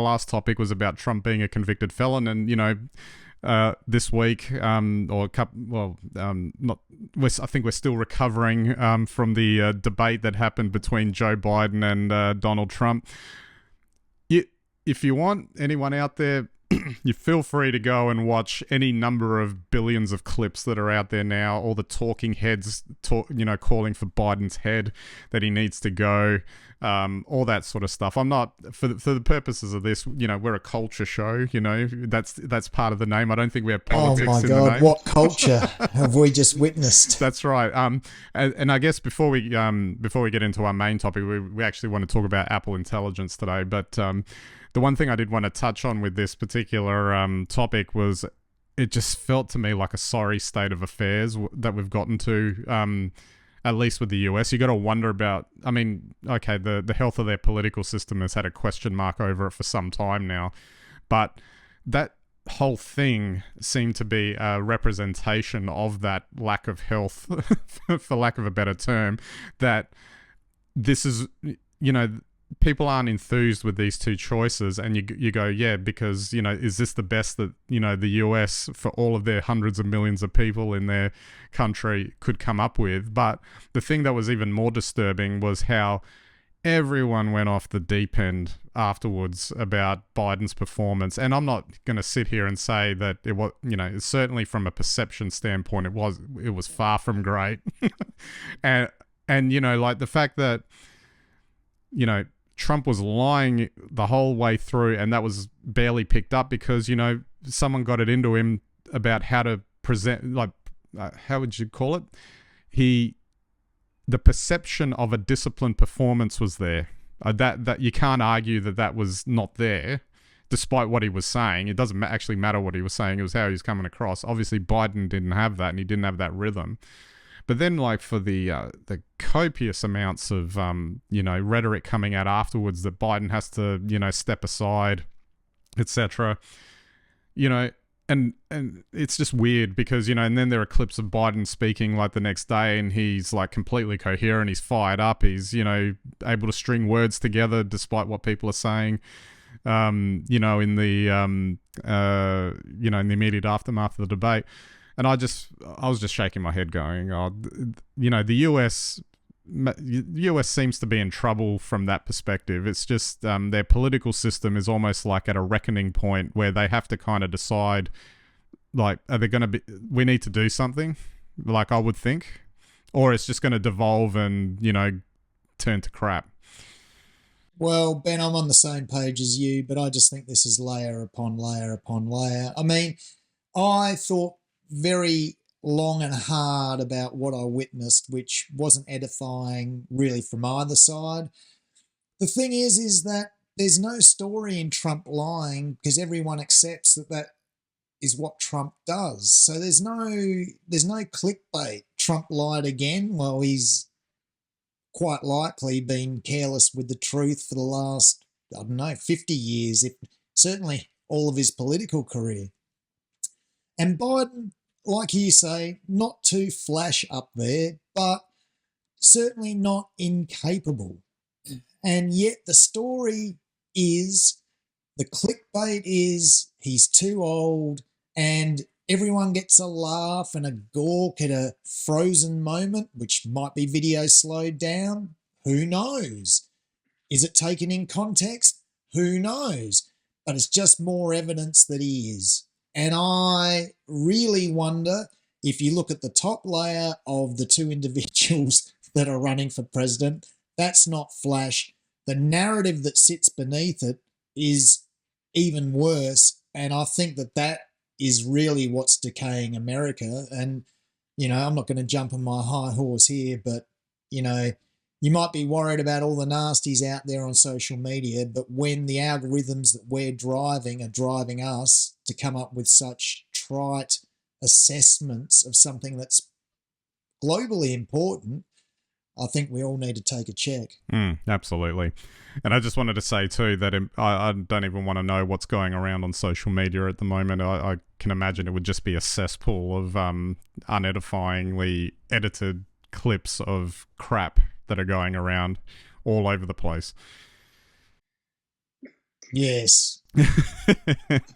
last topic was about Trump being a convicted felon, and this week, or a couple, not. I think we're still recovering from the debate that happened between Joe Biden and Donald Trump. If you want anyone out there, you feel free to go and watch any number of billions of clips that are out there now. All the talking heads, calling for Biden's head, that he needs to go, all that sort of stuff. I'm not, for the purposes of this, we're a culture show. That's part of the name. I don't think we have politics. Oh my God, what culture have we just witnessed? That's right. And I guess before we get into our main topic, we actually want to talk about Apple Intelligence today, but. The one thing I did want to touch on with this particular topic was it just felt to me like a sorry state of affairs that we've gotten to, at least with the US. You got to wonder about, the health of their political system has had a question mark over it for some time now. But that whole thing seemed to be a representation of that lack of health, for lack of a better term, that this is, people aren't enthused with these two choices, and you go, yeah, because, is this the best that, the US, for all of their hundreds of millions of people in their country, could come up with? But the thing that was even more disturbing was how everyone went off the deep end afterwards about Biden's performance. And I'm not going to sit here and say that it was, certainly from a perception standpoint, it was far from great. and the fact that, Trump was lying the whole way through, and that was barely picked up because, someone got it into him about how to present, how would you call it? The perception of a disciplined performance was there. That you can't argue that was not there, despite what he was saying. It doesn't actually matter what he was saying. It was how he was coming across. Obviously, Biden didn't have that, and he didn't have that rhythm. But then, for the copious amounts of rhetoric coming out afterwards that Biden has to step aside, etc. And it's just weird because and then there are clips of Biden speaking the next day, and he's completely coherent. He's fired up. He's able to string words together despite what people are saying. In the immediate aftermath of the debate. And I was just shaking my head going, the US seems to be in trouble from that perspective. It's just their political system is almost like at a reckoning point where they have to kind of decide, are they going to be, we need to do something, I would think, or it's just going to devolve and, turn to crap. Well, Ben, I'm on the same page as you, but I just think this is layer upon layer upon layer. I mean, I thought very long and hard about what I witnessed, which wasn't edifying really from either side. The thing is that there's no story in Trump lying because everyone accepts that is what Trump does. So there's no clickbait. Trump lied again. Well, he's quite likely been careless with the truth for the last, 50 years, if certainly all of his political career. And Biden, like you say, not too flash up there, but certainly not incapable. And yet the story is, the clickbait is, he's too old, and everyone gets a laugh and a gawk at a frozen moment, which might be video slowed down. Who knows? Is it taken in context? Who knows? But it's just more evidence that he is. And I really wonder, if you look at the top layer of the two individuals that are running for president, that's not flash. The narrative that sits beneath it is even worse. And I think that is really what's decaying America. And, I'm not going to jump on my high horse here, but, you might be worried about all the nasties out there on social media, but when the algorithms that we're driving are driving us to come up with such trite assessments of something that's globally important, I think we all need to take a check. Absolutely. And I just wanted to say too that I don't even want to know what's going around on social media at the moment. I can imagine it would just be a cesspool of unedifyingly edited clips of crap that are going around all over the place. Yes.